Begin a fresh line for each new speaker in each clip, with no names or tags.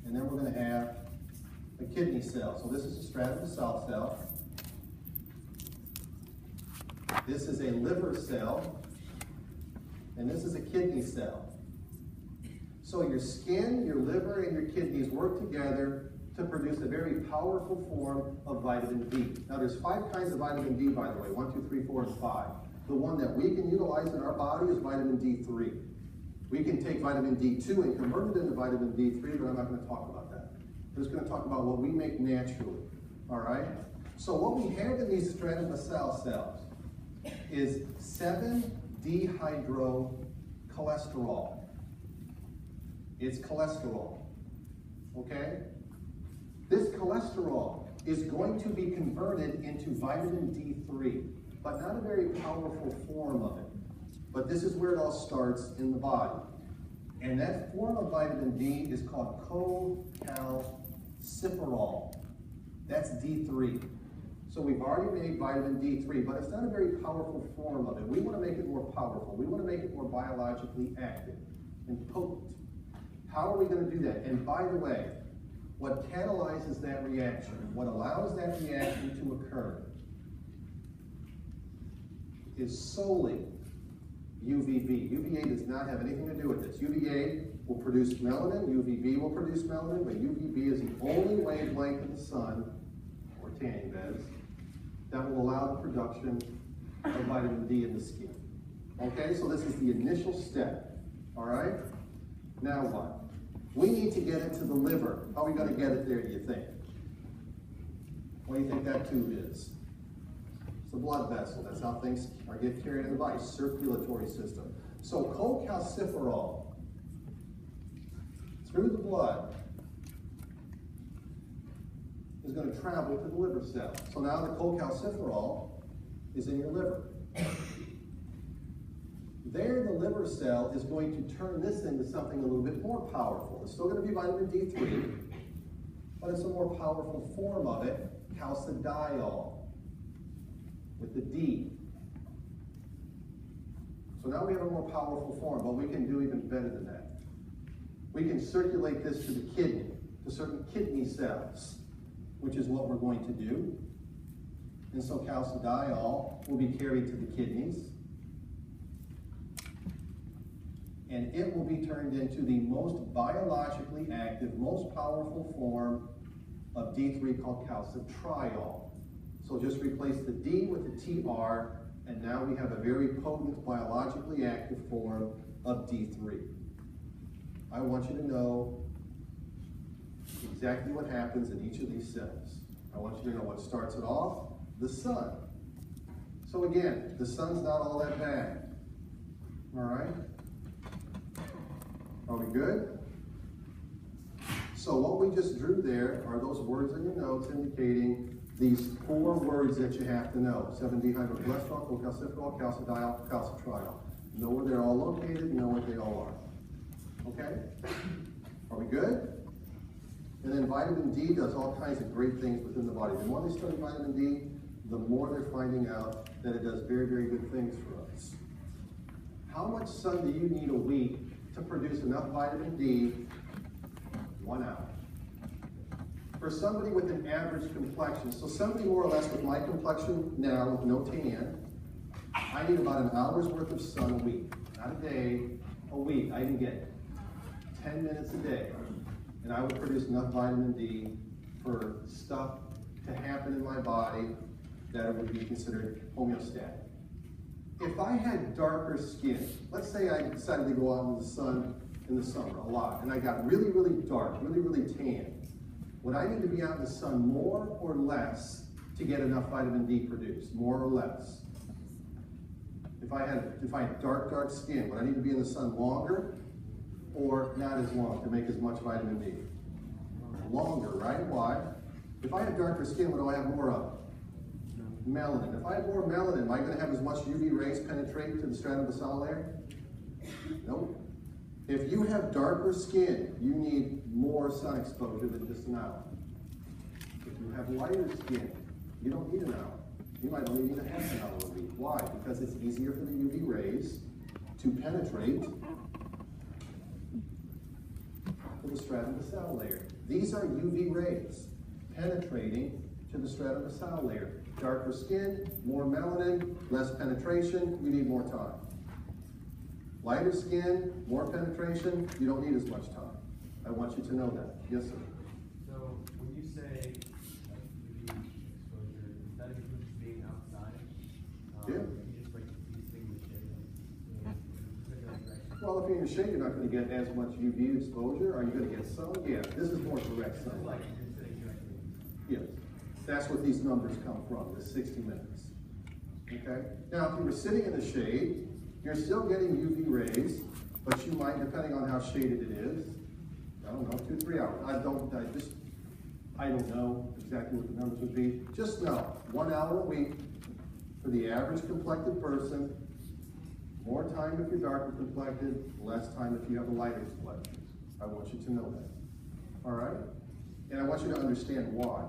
and then we're going to have a kidney cell. So this is a stratum of cell. This is a liver cell, and this is a kidney cell. So your skin, your liver, and your kidneys work together to produce a very powerful form of vitamin D. Now there's 5 kinds of vitamin D, by the way, 1, 2, 3, 4, and 5. The one that we can utilize in our body is vitamin D3. We can take vitamin D2 and convert it into vitamin D3, but I'm not going to talk about that. I'm just going to talk about what we make naturally, all right? So what we have in these stratum of cells is 7-dehydrocholesterol. It's cholesterol, okay? This cholesterol is going to be converted into vitamin D3, but not a very powerful form of it. But this is where it all starts in the body. And that form of vitamin D is called cholecalciferol. That's D3. So we've already made vitamin D3, but it's not a very powerful form of it. We want to make it more powerful. We want to make it more biologically active and potent. How are we going to do that? And by the way, what catalyzes that reaction, what allows that reaction to occur, is solely UVB. UVA does not have anything to do with this. UVA will produce melanin, UVB will produce melanin, but UVB is the only wavelength of the sun, or tanning beds, that will allow the production of vitamin D in the skin. Okay, so this is the initial step. All right? Now what? We need to get into the liver. How are we going to get it there, do you think? What do you think that tube is? It's the blood vessel. That's how things get carried in the body, circulatory system. So cholecalciferol through the blood is going to travel to the liver cell. So now the cholecalciferol is in your liver. There, the liver cell is going to turn this into something a little bit more powerful. It's still going to be vitamin D3, but it's a more powerful form of it, calcidiol, with the D. So now we have a more powerful form, but we can do even better than that. We can circulate this to the kidney, to certain kidney cells, which is what we're going to do. And so calcidiol will be carried to the kidneys, and it will be turned into the most biologically active, most powerful form of D3 called calcitriol. So just replace the D with the TR, and now we have a very potent, biologically active form of D3. I want you to know exactly what happens in each of these cells. I want you to know what starts it off, the sun. So again, the sun's not all that bad, all right? Are we good? So what we just drew there are those words in your notes indicating these 4 words that you have to know. 7-dehydrocholesterol, cholecalciferol, calcidiol, calcitriol. Know where they're all located, know what they all are. Okay? Are we good? And then vitamin D does all kinds of great things within the body. The more they study vitamin D, the more they're finding out that it does very, very good things for us. How much sun do you need a week to produce enough vitamin D? 1 hour. For somebody with an average complexion, so somebody more or less with my complexion now with no tan, I need about an hour's worth of sun a week. Not a day, a week. I can get 10 minutes a day, and I would produce enough vitamin D for stuff to happen in my body that would be considered homeostatic. If I had darker skin, let's say I decided to go out in the sun in the summer a lot, and I got really, really dark, really, really tan, would I need to be out in the sun more or less to get enough vitamin D produced? More or less? If I had dark, dark skin, would I need to be in the sun longer or not as long to make as much vitamin D? Longer, right? Why? If I have darker skin, what do I have more of? Melanin. If I have more melanin, am I going to have as much UV rays penetrate to the stratum of the cell layer? Nope. If you have darker skin, you need more sun exposure than just an hour. If you have lighter skin, you don't need an hour. You might only need a half an hour a week. Why? Because it's easier for the UV rays to penetrate the to the stratum basal layer. These are UV rays penetrating to the stratum basal layer. Darker skin, more melanin, less penetration, you need more time. Lighter skin, more penetration, you don't need as much time. I want you to know that. Yes, sir?
So when you say UV exposure, does that include just being outside?
Yeah.
You just like these things in the shade?
Well, if you're in the shade, you're not going to get as much UV exposure. Are you going to get sun? Yeah, this is more direct
It's
sunlight.
like you're sitting directly.
Yes, that's what these numbers come from, the 60 minutes. Okay? Now, if you were sitting in the shade, you're still getting UV rays, but you might, depending on how shaded it is, I don't know, 2-3 hours. I don't know exactly what the numbers would be. Just know, 1 hour a week for the average complected person, more time if you're darker complected, less time if you have a lighter complexion. I want you to know that. All right? And I want you to understand why.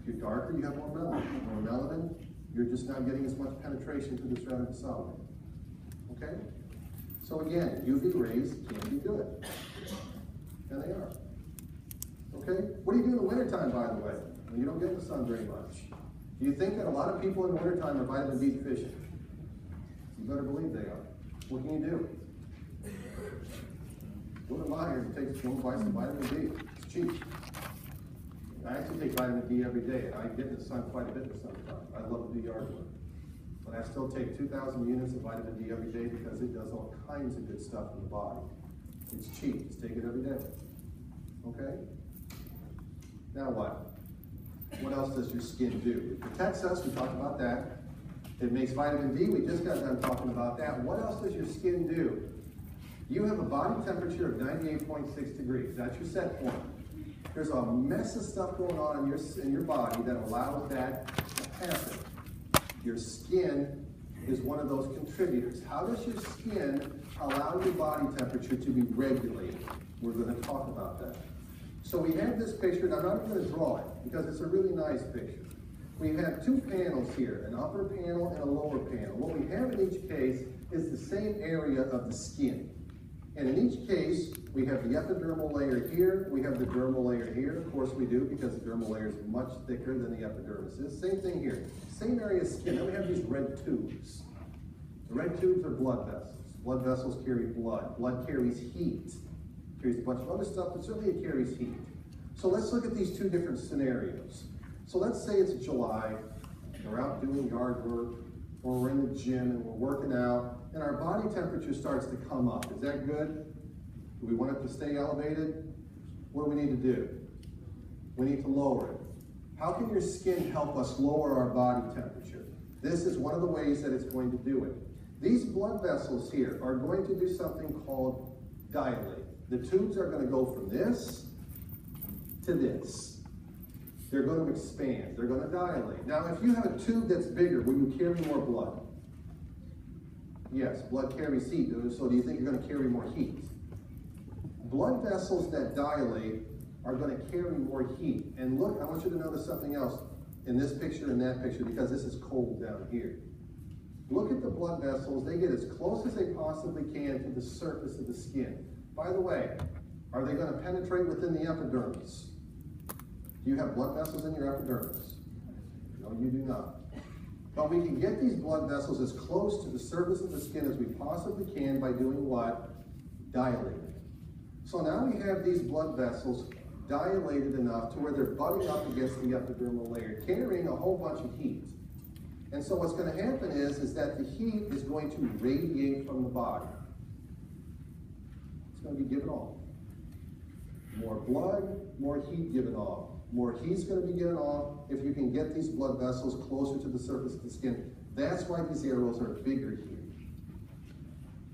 If you're darker, you have more melanin. More melanin, you're just not getting as much penetration to the stratum basal. Okay? So again, UV rays can be good. And they are. Okay? What do you do in the wintertime, by the way, when you don't get in the sun very much? Do you think that a lot of people in the wintertime are vitamin D deficient? You better believe they are. What can you do? Go to Meijer and buy some vitamin D. It's cheap. I actually take vitamin D every day, and I get in the sun quite a bit in the summertime. I love to do yard work. But I still take 2,000 units of vitamin D every day because it does all kinds of good stuff in the body. It's cheap. Just take it every day. Okay? Now what? What else does your skin do? It protects us. We talked about that. It makes vitamin D. We just got done talking about that. What else does your skin do? You have a body temperature of 98.6 degrees. That's your set point. There's a mess of stuff going on in your body that allows that to happen. Your skin is one of those contributors. How does your skin allow your body temperature to be regulated? We're going to talk about that. So we have this picture, and I'm not going to draw it because it's a really nice picture. We have two panels here, an upper panel and a lower panel. What we have in each case is the same area of the skin. And in each case, we have the epidermal layer here, we have the dermal layer here. Of course we do, because the dermal layer is much thicker than the epidermis is. Same thing here. Same area of skin. Then we have these red tubes. The red tubes are blood vessels. Blood vessels carry blood. Blood carries heat. Carries a bunch of other stuff, but certainly it carries heat. So let's look at these two different scenarios. So let's say it's July, and we're out doing yard work, or we're in the gym and we're working out, and our body temperature starts to come up. Is that good? Do we want it to stay elevated? What do we need to do? We need to lower it. How can your skin help us lower our body temperature? This is one of the ways that it's going to do it. These blood vessels here are going to do something called dilate. The tubes are going to go from this to this. They're going to expand. They're going to dilate. Now, if you have a tube that's bigger, will you carry more blood? Yes, blood carries heat. So do you think you're going to carry more heat? Blood vessels that dilate are going to carry more heat. And look, I want you to notice something else in this picture and that picture, because this is cold down here. Look at the blood vessels. They get as close as they possibly can to the surface of the skin. By the way, are they going to penetrate within the epidermis? Do you have blood vessels in your epidermis? No, you do not. But we can get these blood vessels as close to the surface of the skin as we possibly can by doing what? Dilating. So now we have these blood vessels dilated enough to where they're butting up against the epidermal layer, carrying a whole bunch of heat. And so what's going to happen is that the heat is going to radiate from the body. It's going to be given off. More blood, more heat given off. More heat's going to be given off if you can get these blood vessels closer to the surface of the skin. That's why these arrows are bigger here.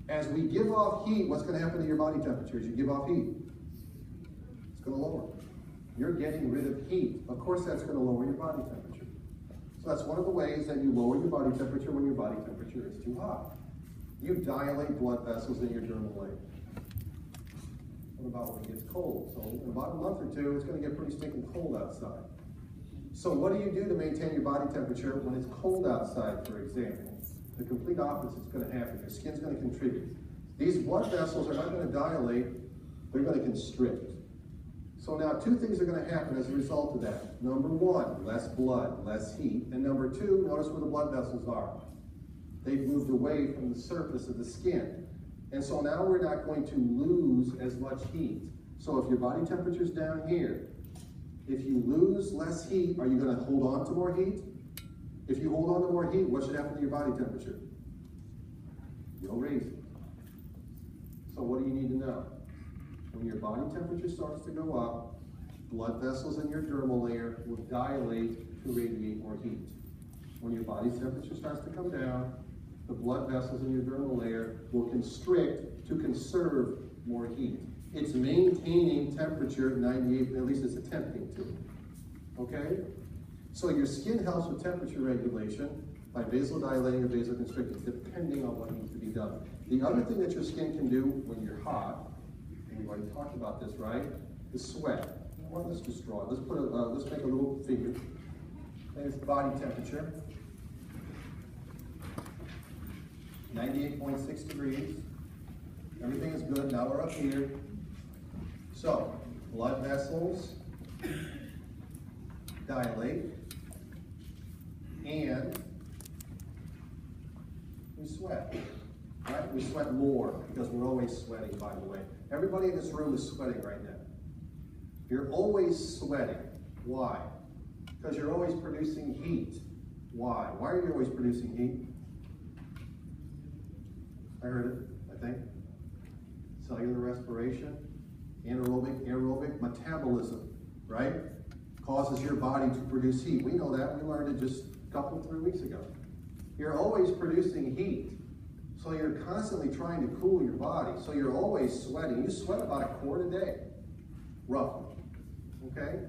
As we give off heat, what's going to happen to your body temperature as you give off heat? It's going to lower. You're getting rid of heat. Of course, that's going to lower your body temperature. So that's one of the ways that you lower your body temperature when your body temperature is too hot. You dilate blood vessels in your dermal layer. What about when it gets cold? So in about a month or two, it's going to get pretty stinking cold outside. So what do you do to maintain your body temperature when it's cold outside, for example? The complete opposite is going to happen. Your skin's going to contribute. These blood vessels are not going to dilate they're going to constrict. So now two things are going to happen as a result of that. Number one, less blood, less heat. And number two, notice where the blood vessels are. They've moved away from the surface of the skin. And so now we're not going to lose as much heat. So if your body temperature is down here, if you lose less heat, are you going to hold on to more heat? If you hold on to more heat, what should happen to your body temperature? You'll raise it. So what do you need to know? When your body temperature starts to go up, blood vessels in your dermal layer will dilate to radiate more heat. When your body's temperature starts to come down, the blood vessels in your dermal layer will constrict to conserve more heat. It's maintaining temperature at 98, at least it's attempting to. Okay? So your skin helps with temperature regulation by vasodilating or vasoconstricting, depending on what needs to be done. The other thing that your skin can do when you're hot, and we've already talked about this, right, is sweat. Well, let's just draw it. Let's make a little figure. There's body temperature. 98.6 degrees. Everything is good. Now we're up here. So, blood vessels dilate, and we sweat. Right? We sweat more because we're always sweating, by the way. Everybody in this room is sweating right now. You're always sweating. Why? Because you're always producing heat. Why? Why are you always producing heat? I heard it, I think. Cellular respiration, aerobic metabolism, right? Causes your body to produce heat. We know that. We learned it just a couple, 3 weeks ago. You're always producing heat. So you're constantly trying to cool your body. So you're always sweating. You sweat about a quart a day, roughly. Okay?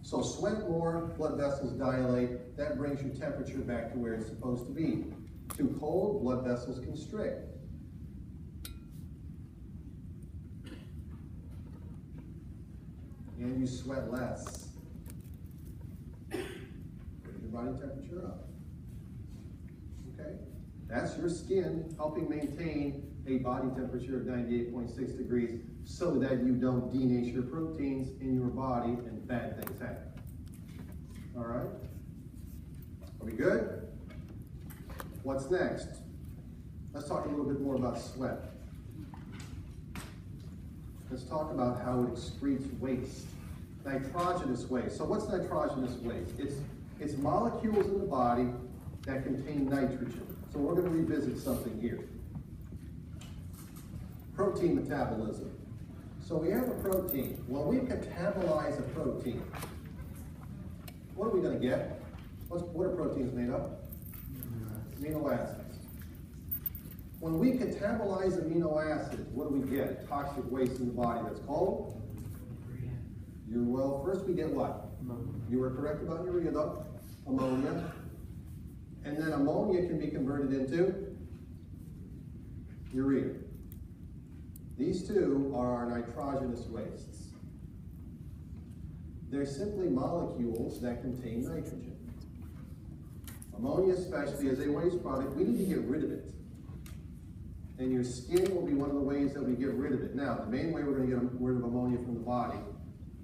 So sweat more, blood vessels dilate. That brings your temperature back to where it's supposed to be. Too cold, blood vessels constrict. And you sweat less. Bring your body temperature up. Okay? That's your skin helping maintain a body temperature of 98.6 degrees so that you don't denature proteins in your body and bad things happen. All right? Are we good? What's next? Let's talk a little bit more about sweat. Let's talk about how it excretes waste. Nitrogenous waste. So what's nitrogenous waste? It's molecules in the body that contain nitrogen. So we're going to revisit something here. Protein metabolism. So we have a protein. When we catabolize a protein, what are we going to get? What are proteins made of? Amino acids. When we catabolize amino acids, what do we get? Toxic waste in the body that's called? First we get what? You were correct about urea though. Ammonia. And then ammonia can be converted into urea. These two are our nitrogenous wastes. They're simply molecules that contain nitrogen. Ammonia especially is a waste product. We need to get rid of it. And your skin will be one of the ways that we get rid of it. Now, the main way we're going to get rid of ammonia from the body,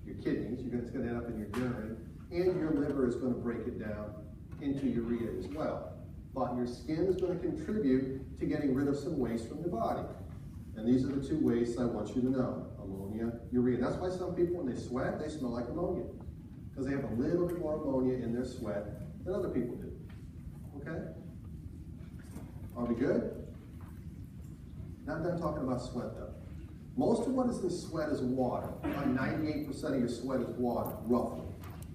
your kidneys, it's going to end up in your urine, and your liver is going to break it down into urea as well. But your skin is going to contribute to getting rid of some waste from the body. And these are the two wastes I want you to know. Ammonia, urea. That's why some people, when they sweat, they smell like ammonia. Because they have a little bit more ammonia in their sweat than other people do. Okay? Are we good? Not done talking about sweat though. Most of what is in sweat is water. About 98% of your sweat is water, roughly.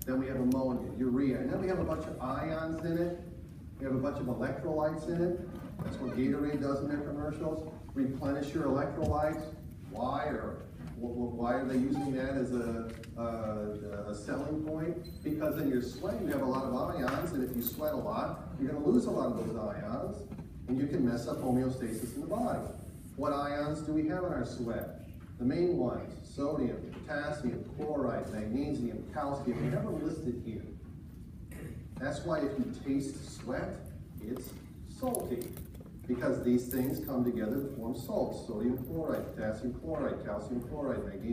Then we have ammonia, urea, and then we have a bunch of ions in it. We have a bunch of electrolytes in it. That's what Gatorade does in their commercials. Replenish your electrolytes. Why? Or why are they using that as a selling point? Because in your sweat you have a lot of ions, and if you sweat a lot, you're going to lose a lot of those ions, and you can mess up homeostasis in the body. What ions do we have in our sweat? The main ones: sodium, potassium, chloride, magnesium, calcium. We have them listed here. That's why if you taste sweat, it's salty, because these things come together to form salts: sodium chloride, potassium chloride, calcium chloride, magnesium